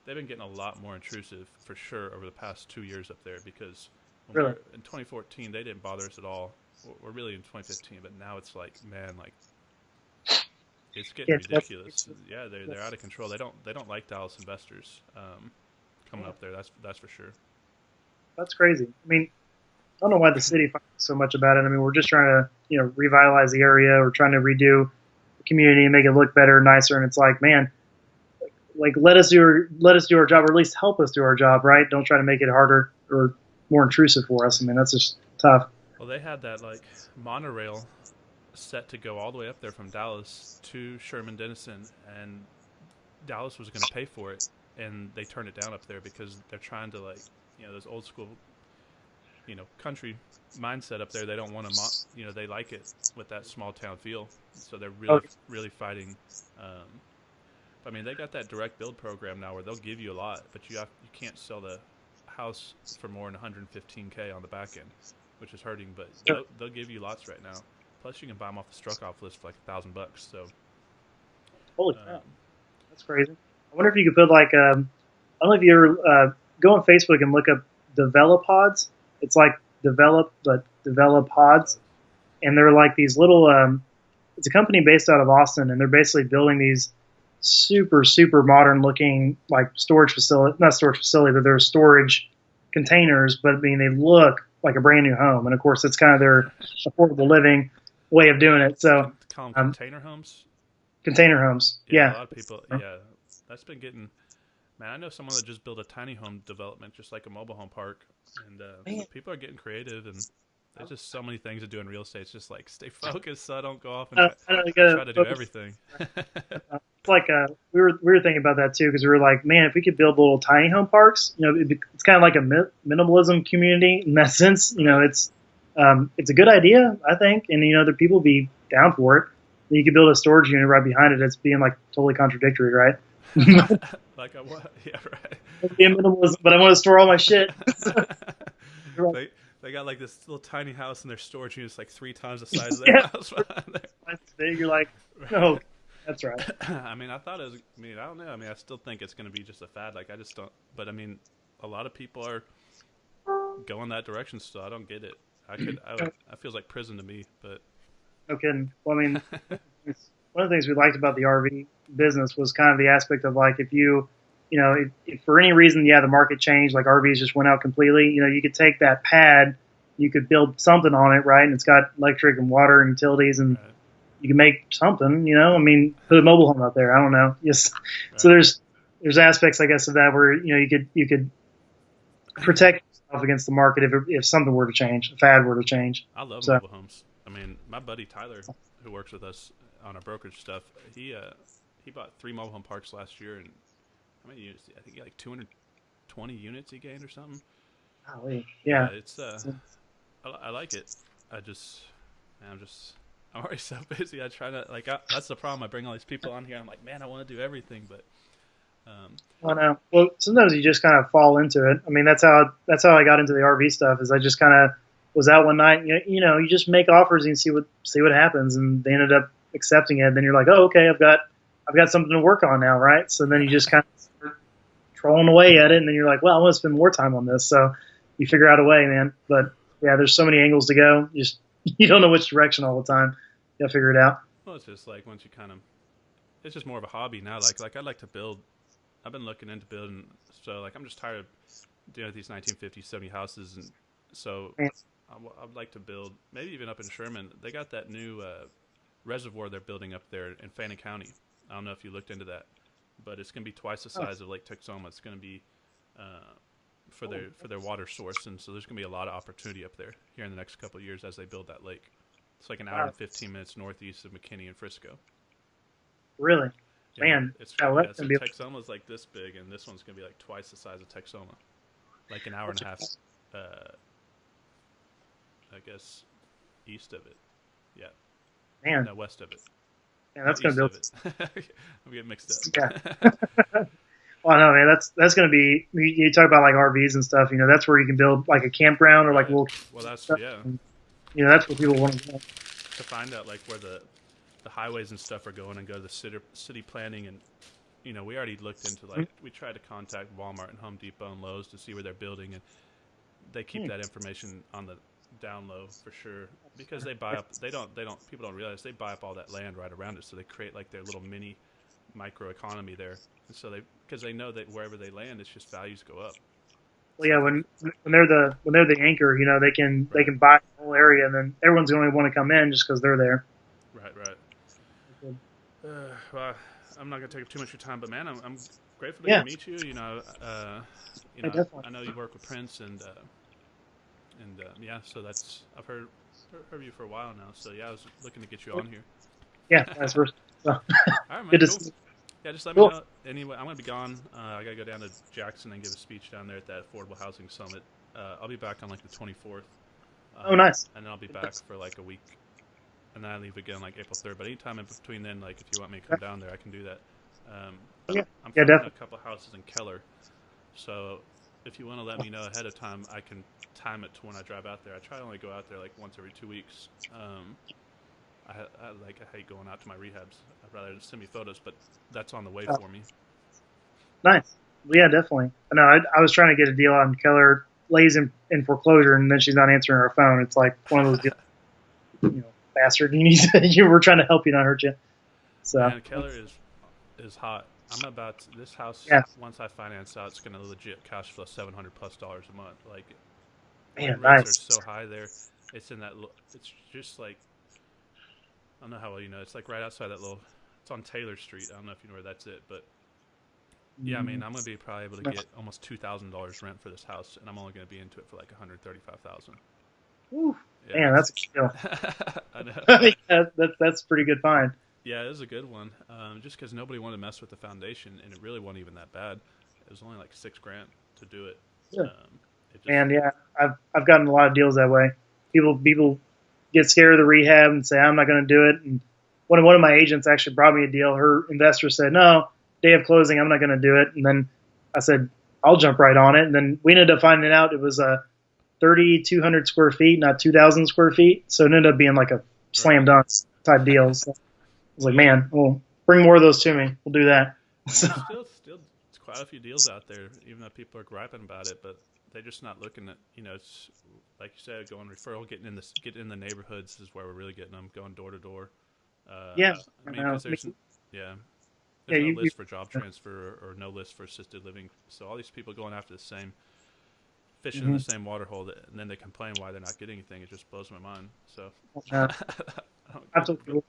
They've been getting a lot more intrusive for sure over the past 2 years up there because when we Really? were in 2014, they didn't bother us at all. We're really in 2015, but now it's like, man, like it's getting Yeah, ridiculous. Yeah, they're out of control. They don't like Dallas investors coming up there. That's for sure. that's crazy. I mean, I don't know why the city finds so much about it. I mean, we're just trying to revitalize the area. We're trying to redo the community and make it look better, nicer. And it's like, man, like let us do our job, or at least help us do our job, right? Don't try to make it harder or more intrusive for us. I mean, that's just tough. Well, they had that like monorail set to go all the way up there from Dallas to Sherman Denison, and Dallas was going to pay for it, and they turned it down up there because they're trying to like, those old school, country mindset up there. They don't want to, they like it with that small town feel, so they're really, Okay. really fighting. I mean, they got that direct build program now where they'll give you a lot, but you can't sell the house for more than 115K on the back end, which is hurting. But they'll give you lots right now. Plus, you can buy them off the struck off list for like $1,000. So, Holy crap, that's crazy. I wonder if you could put like I don't know if you ever go on Facebook and look up developods. It's like develop but developods, and they're like these little. It's a company based out of Austin, and they're basically building these super modern looking like storage facility, not storage facility, but they're storage containers. But I mean, they look like a brand new home, and of course, it's kind of their affordable living way of doing it. So, call them container homes. Container homes, yeah. A lot of people, that's been getting. Man, I know someone that just built a tiny home development, just like a mobile home park, and people are getting creative, and there's just so many things to do in real estate. It's just like stay focused, so I don't go off and try to do everything. It's like we were thinking about that too, because we were like, man, if we could build little tiny home parks, it's kind of like a minimalism community in that sense. It's a good idea, I think, and the people be down for it. You could build a storage unit right behind it. It's being like totally contradictory, right? Like a what? Yeah, right. Being minimalism, but I want to store all my shit. They got like this little tiny house, and their storage unit's like 3 times the size of their house behind there. That's big. You're like, no, that's right. I mean, I thought it was. I mean, I don't know. I mean, I still think it's going to be just a fad. Like, I just don't. But I mean, a lot of people are going that direction still. I don't get it. It feels like prison to me. But no kidding. Well, I mean, one of the things we liked about the RV business was kind of the aspect of like if if for any reason, the market changed, like RVs just went out completely, you could take that pad, you could build something on it, right? And it's got electric and water and utilities, and right. You can make something, I mean, put a mobile home out there. I don't know. Yes. Right. So there's aspects, I guess, of that where, you could protect yourself against the market if something were to change, a fad were to change. I love mobile homes. I mean, my buddy Tyler, who works with us on our brokerage stuff, he bought 3 mobile home parks last year, and how many units? I think he had like 220 units he gained or something. Golly. Yeah. It's I like it. I'm already so busy. I try to that's the problem. I bring all these people on here. I'm like, man, I want to do everything, but I know. Well, sometimes you just kind of fall into it. I mean, that's how I got into the RV stuff. Is I just kind of was out one night. You just make offers and see what happens, and they ended up accepting it. Then you're like, oh, okay, I've got something to work on now, right? So then you just kind of start trolling away at it, and then you're like, well, I want to spend more time on this. So you figure out a way, man. But yeah, there's so many angles to go. You don't know which direction all the time. You gotta figure it out. Well, it's just like once you it's just more of a hobby now. Like I'd like to build. I've been looking into building, so like I'm just tired of doing these 1950s, 70 houses, and so I'd like to build maybe even up in Sherman. They got that new reservoir they're building up there in Fannin County. I don't know if you looked into that, but it's going to be twice the size of Lake Texoma. It's going to be for their water source, and so there's going to be a lot of opportunity up there here in the next couple of years as they build that lake. It's like an hour and 15 minutes northeast of McKinney and Frisco. Really? Yeah, Man, so Texoma's like this big, and this one's going to be like twice the size of Texoma. Like an hour and a half, I guess, east of it. Yeah. Man. No, west of it. Yeah, that's going to be... I'm getting mixed up. Yeah. Well, no, man, that's going to be... You talk about like RVs and stuff, that's where you can build like a campground or like little... Well, that's, stuff. yeah. And, that's what people want to know. To find out like where the highways and stuff are going, and go to the city planning, and we already looked into like we tried to contact Walmart and Home Depot and Lowe's to see where they're building, and they keep that information on the down low for sure, because they buy up people don't realize they buy up all that land right around it, so they create like their little mini micro economy there, and so because they know that wherever they land, it's just values go up. Well, yeah, when they're the anchor, they can buy the whole area, and then everyone's going to want to come in just because they're there. Right. Well, I'm not going to take up too much of your time, but man, I'm grateful to meet you. I know you work with Prince, and And yeah, so that's I've heard of you for a while now. So yeah, I was looking to get you on here. Yeah, that's first. So All right, man. good to Cool. see you. Yeah, just let me Cool. know. Anyway, I'm gonna be gone. I gotta go down to Jackson and give a speech down there at that Affordable Housing Summit. I'll be back on like the 24th, Oh, nice. and then I'll be back for like a week, and then I leave again like April 3rd. But anytime in between then, like if you want me to come down there, I can do that. But Yeah. I'm Yeah, flipping definitely. a couple houses in Keller, so if you want to let me know ahead of time, I can time it to when I drive out there. I try to only go out there like once every 2 weeks. I hate going out to my rehabs. I'd rather just send me photos, but that's on the way for me. Nice. Well, yeah, definitely. No, I was trying to get a deal on Keller. Lays in foreclosure, and then she's not answering her phone. It's like one of those deals, bastard. You were trying to help you, not hurt you. So, Man, Keller is hot. I'm about this house. yeah, Once I finance out, it's going to legit cash flow $700+ a month. Like, man, rates nice. are so high there. It's in that. It's just like I don't know how well you know. It's like right outside that little. It's on Taylor Street. I don't know if you know where that's it, but yeah, I mean, I'm gonna be probably able to get almost $2,000 rent for this house, and I'm only gonna be into it for like $135,000. Ooh, Yeah, man, that's a good deal. I know. I think that's a pretty good find. Yeah, it was a good one. Just because nobody wanted to mess with the foundation, and it really wasn't even that bad. It was only like $6,000 to do it. Yeah. It just, And yeah, I've gotten a lot of deals that way. People get scared of the rehab and say I'm not going to do it. And one of my agents actually brought me a deal. Her investor said no, day of closing I'm not going to do it. And then I said I'll jump right on it. And then we ended up finding out it was 3,200 square feet, not 2,000 square feet. So it ended up being like a slam dunk type deal. So I was like, man, well, bring more of those to me. We'll do that. So, still, it's quite a few deals out there, even though people are griping about it, but they're just not looking at, it's like you said, going referral, getting in the neighborhoods is where we're really getting them, going door to door. yeah, I mean, because there's no list for job transfer or no list for assisted living. So all these people going after the same, fishing in the same water hole, and then they complain why they're not getting anything. It just blows my mind. So absolutely.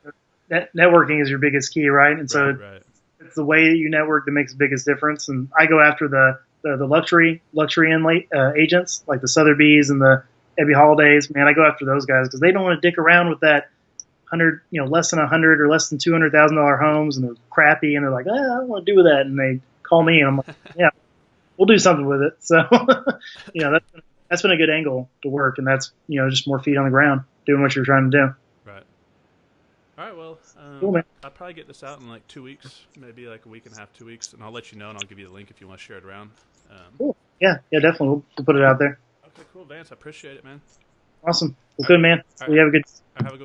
Networking is your biggest key, right? And so right. It's the way that you network that makes the biggest difference. And I go after the luxury agents like the Sotheby's and the Ebby Holidays. Man, I go after those guys because they don't want to dick around with that less than 100 or less than $200,000 homes, and they're crappy, and they're like, I don't want to do with that, and they call me, and I'm like, yeah, we'll do something with it. So, that's been a good angle to work, and that's just more feet on the ground doing what you're trying to do. Right. All right. Well, Cool, man. I'll probably get this out in like 2 weeks, maybe like a week and a half, 2 weeks, and I'll let you know, and I'll give you the link if you want to share it around. Cool. Yeah, definitely. We'll put it out there. Okay, cool, Vance. I appreciate it, man. Awesome. Well, good, man. All right. We have a good. Have a good